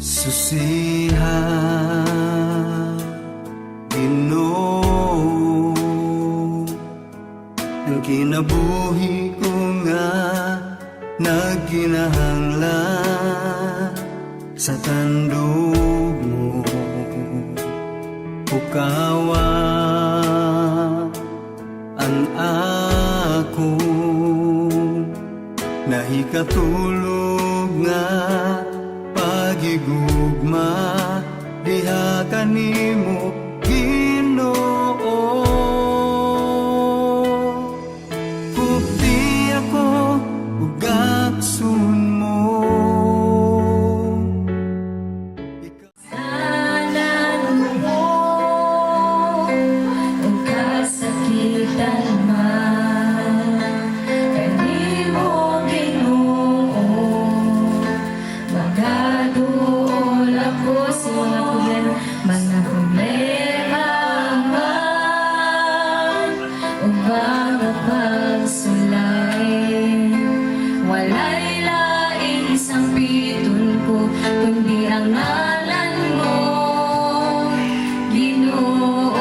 Susihan, Ginoo, ang kinabuhi ko nga nagkinahanglan sa tandog mo. Ukawa ang ako nahikatulog nga pagigugma diha kanimo Ginoo. Kupti ako ug aksun mo. Sanan mo ug kasakitan man kanimo Ginoo. Magaduol ako sa mga problema man ug mga pagsulay. Walay laing isang pitun ko kundi ang ngalan mo, Ginoo.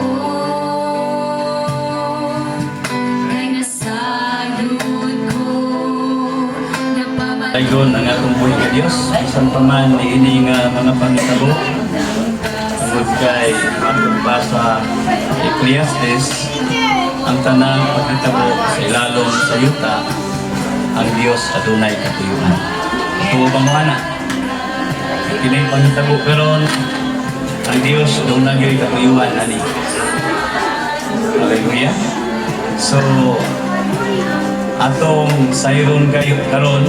Kay nasayod ko napamatay Aygon ang atong buhay ka Diyos, isang paman ni ini nga mga pangitabo. Tungod kay atong basa Ecclesiastes, ang tanang pagkitabo sa ilalom sa yuta, ang Diyos adunay katuyuan. Ito bang mana? Kini pangitabo pero ang Diyos adunay katuyuan ani. Hallelujah. So atong sayron kayo karon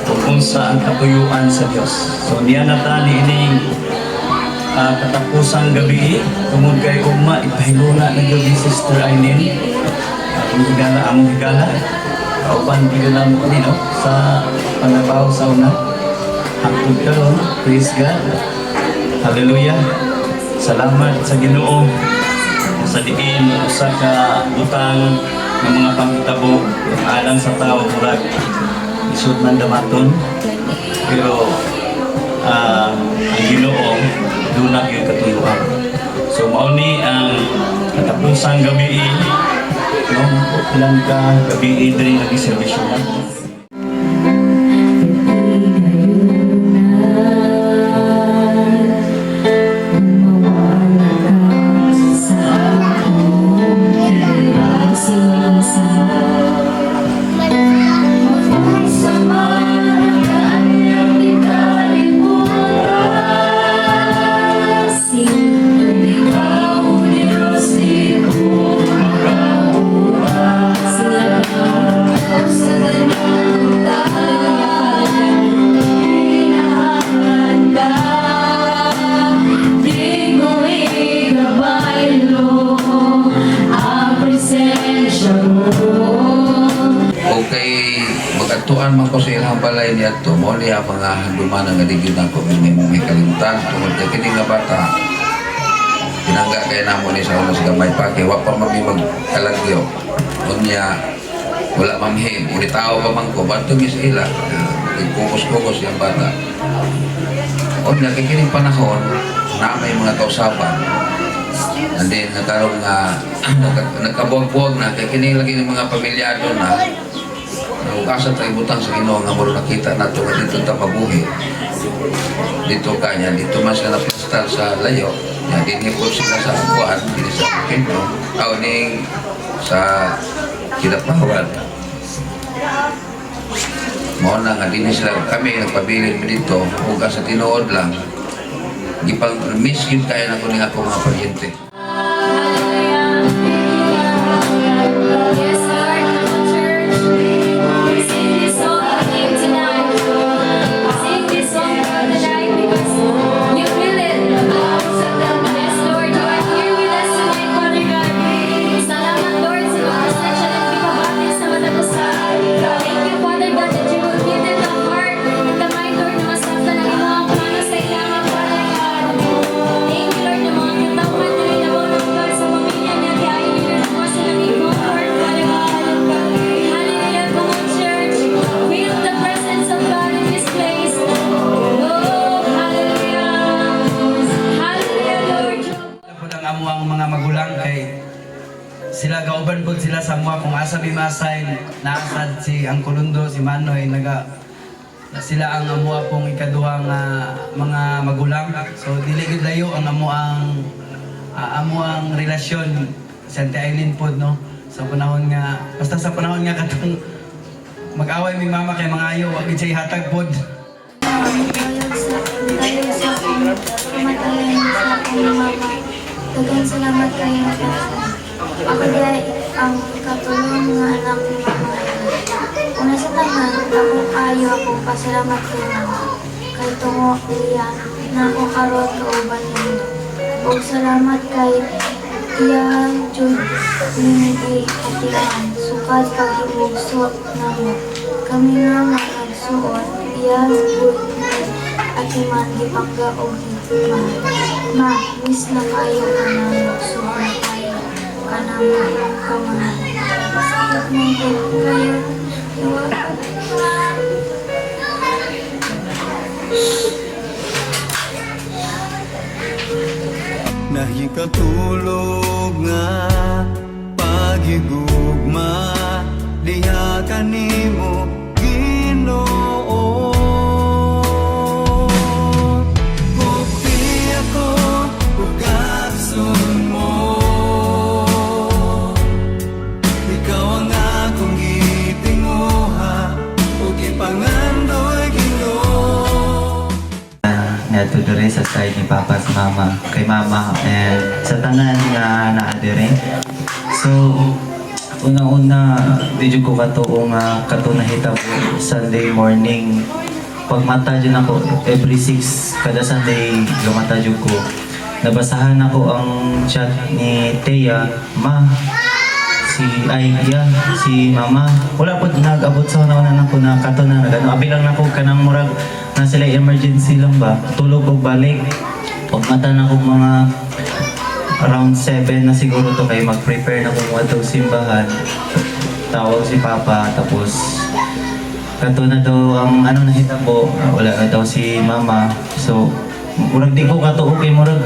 kung sa ang katuyuan sa Diyos. So niya natani ining katapusang gabi tungod kay ugma ipahilula na gyud ni Sister Aileen ang higala kauban pila mo no sa panabaw sa una hangtod karon. Praise God. Hallelujah. Salamat sa Ginoo sa diin usa ka butang ng mga panghitabo alang sa tao murag isud man damaton pero ang Ginoo dunag yung katuyuan. So mao ni ang katapusang gabi no ilang ka gabi diri nga giserbisyo na. Okay, magatuan man ko sa ilang balay niya to, mo niya mga dumanang nga digid ako may kalimtan tungod kay kini nga bata pinangga kay namo ni sa una sa gamay pa kay wa pa magi magkalagyo unya wala mamhim uni tao pa man ko bato mi sa ila kukos-kukos yung bata unya kay kini panahon na may mga kausapan and then nagkaroon nga nagkabuwag-buwag na kay kini lagi ng mga pamilyado na asa tayo butang sa Ginoo nga muro nakita nato nga dito ta mabuhi dito kanya dito mas ka napistal sa layo nga dinipot sila sa kuan dili sa Ginoo aw ning sa Kinapawan mo na nga dinhi sila kami nagpabilin dito ug sa tinuod lang gipang miss yun kaya na ko ning ako mga paryente. Thank you, Father God, that you will give them the heart, the mind, Lord, na masaktan ang mga sa ilang sila kauban po sila sa mga kung asa bimasay naasad si ang Kulundo, si Manoy sila ang amua pong ikaduhang mga magulang. So dili gid layo ang amuang relasyon sa Auntie Eileen po, no? Sa panahon nga katong mag-away mi mama kay mga ayo wag gid siya hatag pod. Daghang salamat kayo sa ako dahil ang katulong nga anak ni Mama. Una sa tanan, ako kayo akong pasalamat kay Mama. Kay tungo iya na ako karoon kauban niyo. O salamat kay iya Jud Minigay Katilan. Sukad paghimugso na mo. Kami nga nagsuon, iya Jud Atiman gipangga o higma. Ma, miss na kayo ka na magsuon kayo. Kanama ang kamahan. Sakit ng kayo. Nahikatulog nga pagigugma diha kanimo Ginoo. Hupti ako ug katsun mo, ikaw ang akong gitinguha ug ipangandoy Ginoo. Nato dere sa side ni Papa sa Mama, kay Mama and sa tanan nga naa dere. So una-una di ko katuong kato nahitabo Sunday morning. Pagmata dyan ako every 6 kada Sunday lumata dyan ko. Nabasahan ako ang chat ni Teya, si Mama. Wala po nag-abot sa una-una ko na kato na nagano. Abilang na ko kanang murag na sila emergency lang ba. Tulog o balik. Pagmata na ko mga around 7 na siguro to kay mag-prepare na kung watong simbahan. Tawag si Papa tapos kato na daw ang nahitabo. Wala na daw si Mama. So murag di ko kato okay murag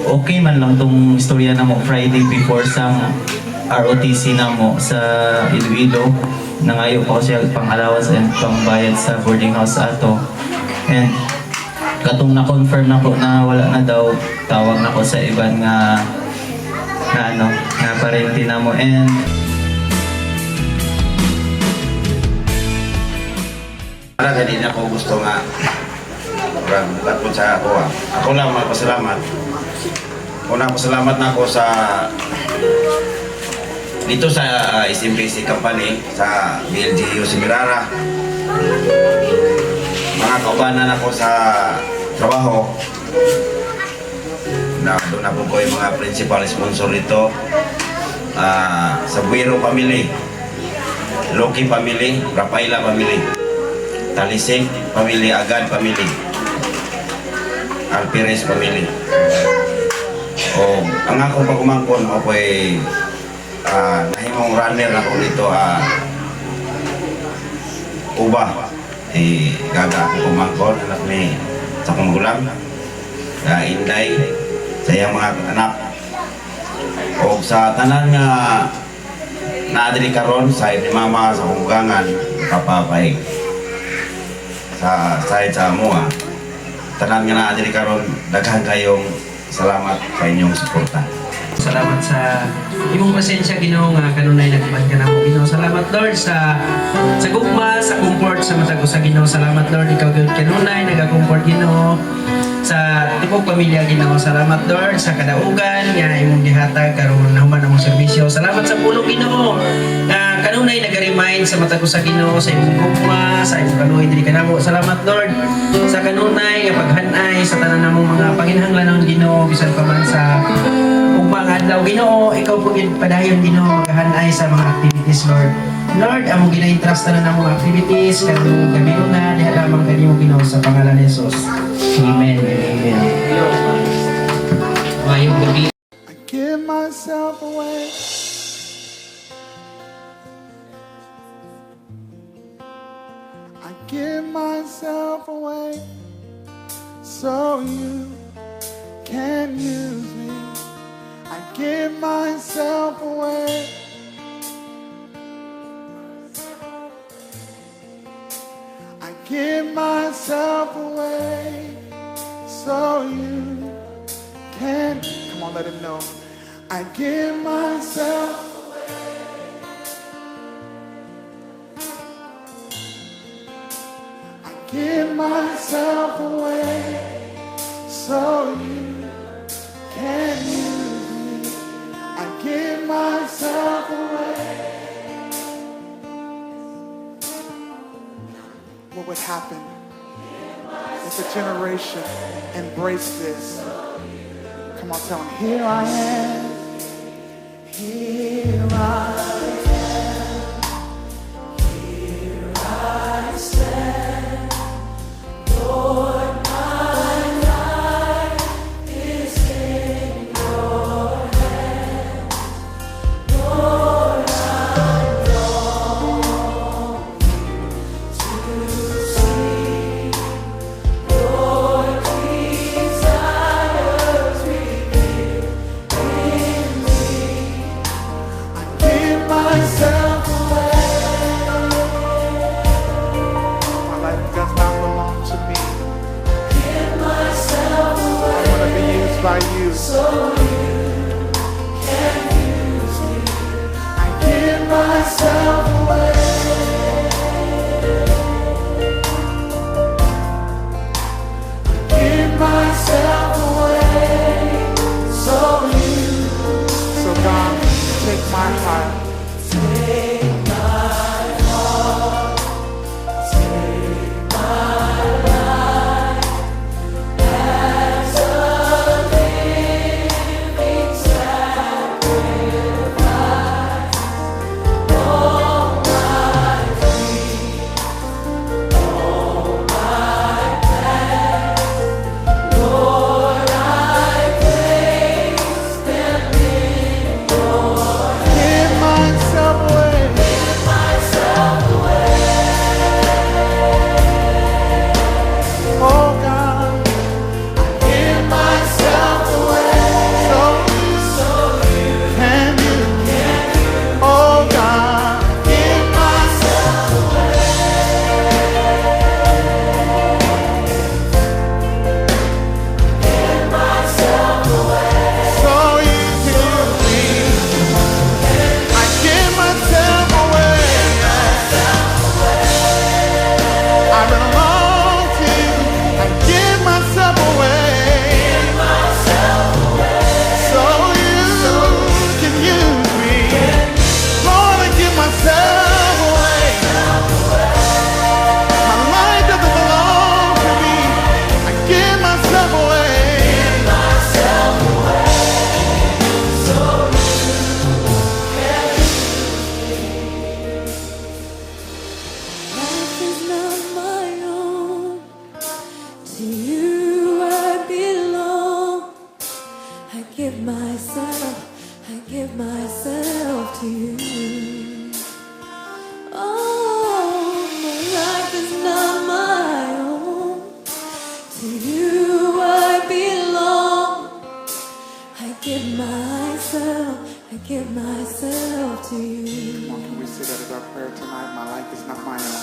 okay man lang tong istorya na mo Friday before sa ROTC na mo sa Iloilo. Nangayo pa ko siya pang allowance and pang bayad sa boarding house ato. And katong na-confirm na ko na wala na daw, tawag na ko sa iban nga parente na mo. And para ganyan ako gusto nga bukat po sa ako ako lang magpasalamat. Una pasalamat na ako sa dito sa SMPC company sa BLGU Semirara. Mga kaubanan ako sa trabaho na doon ako po yung mga principal sponsor dito sa Buero family, Loki family, Rafaela family, Talisig family, Agad family, Alperes family. O ang akong pagkumangkon ako ay nahimong runner ako dito Uba. Gaga ako kumangkon, anak ni sa kong gulang, Inday, sa iyang mga anak. O sa tanan nga naadili karon sa ni Mama sa hunggangan, kapapay sa side sa amuha. Tanan nga naadili karon, daghan kayong salamat sa inyong suporta. Salamat sa imong pasensya Ginoo nga kanunay nagban ka namo Ginoo. Salamat Lord sa gugma, sa comfort sa matag usa Ginoo. Salamat Lord ikaw gyud kanunay naga-comfort Ginoo sa tipong pamilya Ginoo. Salamat Lord sa kadaugan nga imong gihatag karon nahuman among serbisyo. Salamat sa pulo Ginoo nga kanunay naga-remind sa matag usa Ginoo sa imong gugma, sa imong kaluoy diri kanamo. Salamat Lord sa kanunay nga paghan-ay sa tanan namong mga panginahanglanon Ginoo bisan pa man sa ugmang adlaw Ginoo. Ikaw po gid padayon Ginoo magahan-ay sa mga activities Lord. Lord, among gina-entrust na mga activities kanang gabi na diha lamang kanimo Ginoo sa pangalan ni Jesus. Amen. Amen. Mayong gabi. I give myself away. I give myself away so you can use me. I give myself away. I give myself away so you can. Come on, let him know. I give myself. I give myself away so you can use me. I give myself away. What would happen if a generation embraced this? Come on, tell them, here I am. Here I am. Here I stand. Lord, my life is in your hands. Lord, I long to see your desires revealed in me. I give myself away. My life does not belong to me. Give myself away. I want to be used by you. So you can use me. I give myself away. Give myself away. So you. So God, take my heart. Take my heart. Take my life as a living sacrifice. All my dreams, all my plans, Lord, I place them in your hands. Give myself away. Give myself away. Oh God, I give myself away. So you can use me. Oh God, give myself away. Give myself away. So you can use me. I give myself away. I belong to you. I give myself away. So you can use me. Lord, I give myself away. My life doesn't belong to me. I give myself away. Life is not my own. To you I belong. I give myself to you. Oh, my life is not my own. To you I belong. I give myself to you. Come on, can we say that as our prayer tonight? My life is not my own.